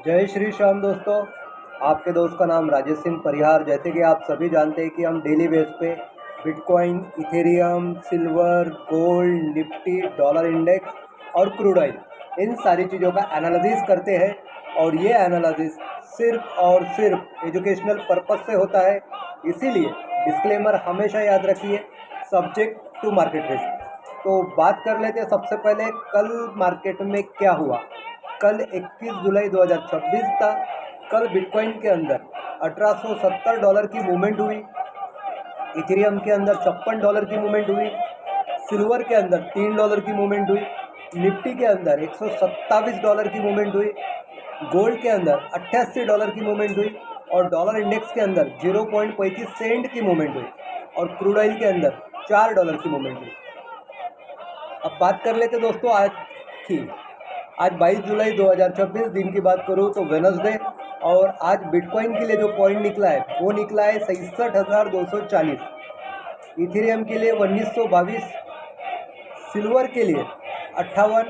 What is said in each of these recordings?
जय श्री श्याम दोस्तों। आपके दोस्त का नाम राजेश सिंह परिहार। जैसे कि आप सभी जानते हैं कि हम डेली बेस पे bitcoin, Ethereum, silver, gold, Nifty, dollar index और क्रूड ऑयल, इन सारी चीज़ों का एनालिसिस करते हैं। और ये एनालिसिस सिर्फ और सिर्फ एजुकेशनल पर्पस से होता है। इसीलिए डिस्क्लेमर हमेशा याद रखिए, सब्जेक्ट टू मार्केट रिस्क। तो बात कर लेते हैं सबसे पहले कल मार्केट में क्या हुआ। कल 21 जुलाई 2026 था। कल बिटकॉइन के अंदर $1870 की मूवमेंट हुई, इथेरियम के अंदर $56 की मूवमेंट हुई, सिल्वर के अंदर $3 की मूवमेंट हुई, निफ्टी के अंदर $127 की मूवमेंट हुई, गोल्ड के अंदर $88 की मूवमेंट हुई और डॉलर इंडेक्स के अंदर 0.35 सेंट की मूवमेंट हुई और क्रूड ऑयल के अंदर $4 की मूवमेंट हुई। अब बात कर लेते दोस्तों आज की। आज 22 जुलाई 2026 दिन की बात करूँ तो वेनसडे, और आज बिटकॉइन के लिए जो पॉइंट निकला है वो निकला है 66,240, इथेरियम के लिए 1922, सिल्वर के लिए 58,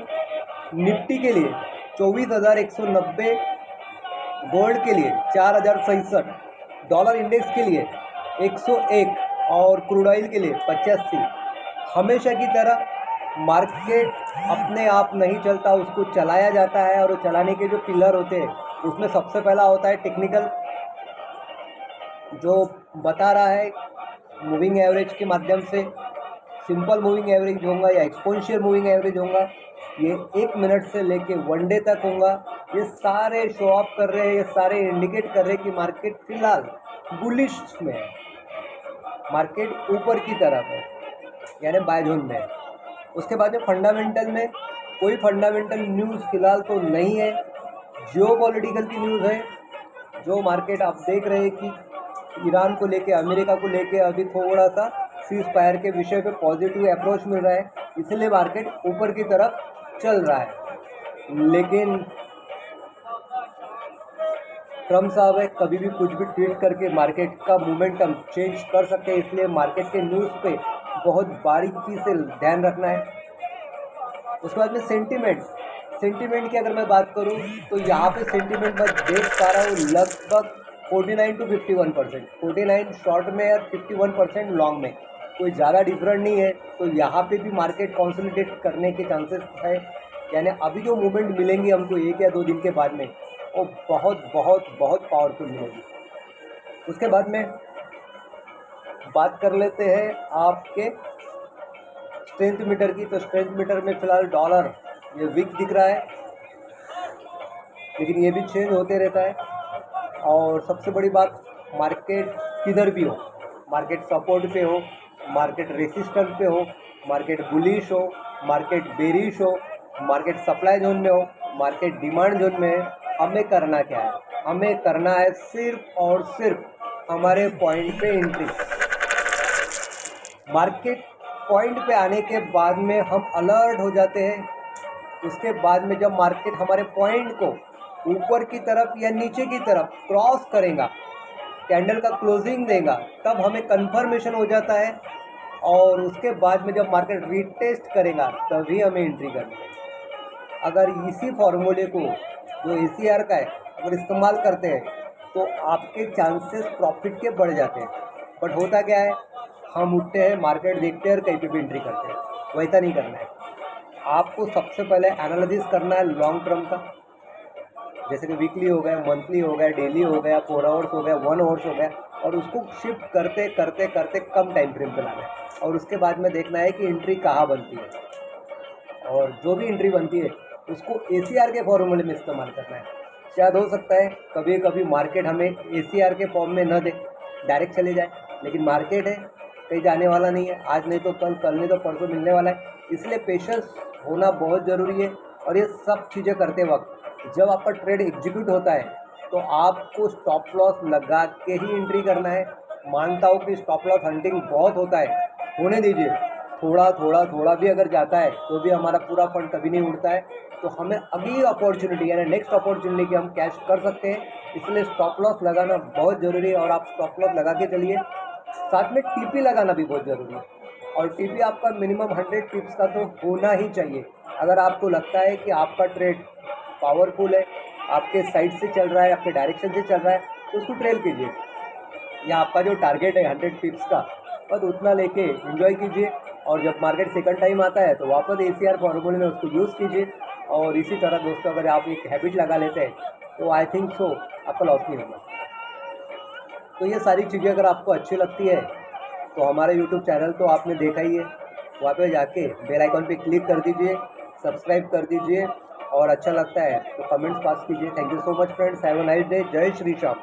निफ्टी के लिए 24,190, गोल्ड के लिए 4,067, डॉलर इंडेक्स के लिए 101 और क्रूड ऑयल के लिए 85। हमेशा की तरह मार्केट अपने आप नहीं चलता, उसको चलाया जाता है। और चलाने के जो पिलर होते हैं उसमें सबसे पहला होता है टेक्निकल, जो बता रहा है मूविंग एवरेज के माध्यम से सिंपल मूविंग एवरेज होगा या एक्सपोनेंशियल मूविंग एवरेज होगा। ये 1 मिनट से लेके 1 डे तक होगा। ये सारे शो ऑफ कर रहे हैं, ये सारे इंडिकेट कर रहे हैं कि मार्केट फिलहाल बुलिश में है, मार्केट ऊपर की तरफ है, यानी बाय जोन में है। उसके बाद में फंडामेंटल में कोई फंडामेंटल न्यूज़ फिलहाल तो नहीं है। जियोपॉलिटिकल की न्यूज़ है, जो मार्केट आप देख रहे हैं कि ईरान को लेके, अमेरिका को लेके अभी थोड़ा सा सीज फायर के विषय पे पॉजिटिव अप्रोच मिल रहा है, इसलिए मार्केट ऊपर की तरफ चल रहा है। लेकिन ट्रम्प साहब है, कभी भी कुछ भी ट्वीट करके मार्केट का मोमेंटम चेंज कर सकते हैं, इसलिए मार्केट के न्यूज़ पे बहुत बारीकी से ध्यान रखना है। उसके बाद में सेंटीमेंट की अगर मैं बात करूं तो यहाँ पे सेंटीमेंट मैं देख पा रहा हूँ लगभग 49 to 51%, 49 शॉर्ट में और 51% लॉन्ग में, कोई ज़्यादा डिफरेंट नहीं है। तो यहाँ पे भी मार्केट कॉन्सोलिडेट करने के चांसेस है, यानी अभी जो मूवमेंट मिलेंगी हमको 1 या 2 दिन के बाद में, वो बहुत बहुत बहुत पावरफुल मिलेगी। उसके बाद में बात कर लेते हैं आपके स्ट्रेंथ मीटर की। तो स्ट्रेंथ मीटर में फिलहाल डॉलर ये वीक दिख रहा है, लेकिन ये भी चेंज होते रहता है। और सबसे बड़ी बात, मार्केट किधर भी हो, मार्केट सपोर्ट पे हो, मार्केट रेसिस्टेंस पे हो, मार्केट बुलिश हो, मार्केट बेरिश हो, मार्केट सप्लाई जोन में हो, मार्केट डिमांड जोन में है, हमें करना क्या है? हमें करना है सिर्फ और सिर्फ हमारे पॉइंट पे एंट्री। मार्केट पॉइंट पे आने के बाद में हम अलर्ट हो जाते हैं। उसके बाद में जब मार्केट हमारे पॉइंट को ऊपर की तरफ या नीचे की तरफ क्रॉस करेगा, कैंडल का क्लोजिंग देगा, तब हमें कंफर्मेशन हो जाता है। और उसके बाद में जब मार्केट रीटेस्ट करेगा तभी हमें एंट्री करनी है। अगर इसी फॉर्मूले को जो ACR का है अगर इस्तेमाल करते हैं तो आपके चांसेस प्रॉफिट के बढ़ जाते हैं। बट होता क्या है, हम उठते हैं, मार्केट देखते हैं और कहीं पे भी एंट्री करते हैं। वैसा नहीं करना है। आपको सबसे पहले एनालिसिस करना है लॉन्ग टर्म का, जैसे कि वीकली हो गया, मंथली हो गया, डेली हो गया, 4 आवर्स हो गया, 1 आवर्स हो गया, और उसको शिफ्ट करते करते करते कम टाइम फ्रेम पे लाना है। और उसके बाद में देखना है कि एंट्री कहाँ बनती है, और जो भी एंट्री बनती है उसको ACR के फॉर्मूले में इस्तेमाल करना है। शायद हो सकता है कभी कभी मार्केट हमें ACR के फॉर्म में न दे, डायरेक्ट चले जाए, लेकिन मार्केट है, कहीं जाने वाला नहीं है। आज नहीं तो कल, कल नहीं तो परसों मिलने वाला है, इसलिए पेशेंस होना बहुत ज़रूरी है। और ये सब चीज़ें करते वक्त जब आपका ट्रेड एग्जीक्यूट होता है तो आपको स्टॉप लॉस लगा के ही एंट्री करना है। मानता हूँ कि स्टॉप लॉस हंटिंग बहुत होता है, होने दीजिए, थोड़ा थोड़ा थोड़ा भी अगर जाता है तो भी हमारा पूरा फंड कभी नहीं उड़ता है। तो हमें अगली अपॉर्चुनिटी यानी नेक्स्ट अपॉर्चुनिटी की हम कैश कर सकते हैं, इसलिए स्टॉप लॉस लगाना बहुत ज़रूरी है। और आप स्टॉप लॉस लगा के चलिए, साथ में TP लगाना भी बहुत ज़रूरी है। और TP आपका मिनिमम 100 टिप्स का तो होना ही चाहिए। अगर आपको लगता है कि आपका ट्रेड पावरफुल है, आपके साइड से चल रहा है, आपके डायरेक्शन से चल रहा है, तो उसको ट्रेल कीजिए, या आपका जो टारगेट है 100 पिप्स का, बस उतना लेके एंजॉय कीजिए। और जब मार्केट सेकंड टाइम आता है तो वापस ACR फॉर्मूले में उसको यूज़ कीजिए। और इसी तरह दोस्तों अगर आप एक हैबिट लगा लेते हैं तो आई थिंक सो आपका लॉस नहीं होगा। तो ये सारी चीज़ें अगर आपको अच्छी लगती है तो हमारे यूट्यूब चैनल तो आपने देखा ही है, वहाँ पे जाके बेल आइकन पे क्लिक कर दीजिए, सब्सक्राइब कर दीजिए, और अच्छा लगता है तो कमेंट्स पास कीजिए। Thank you so much friends, have a nice day. जय श्री श्याम।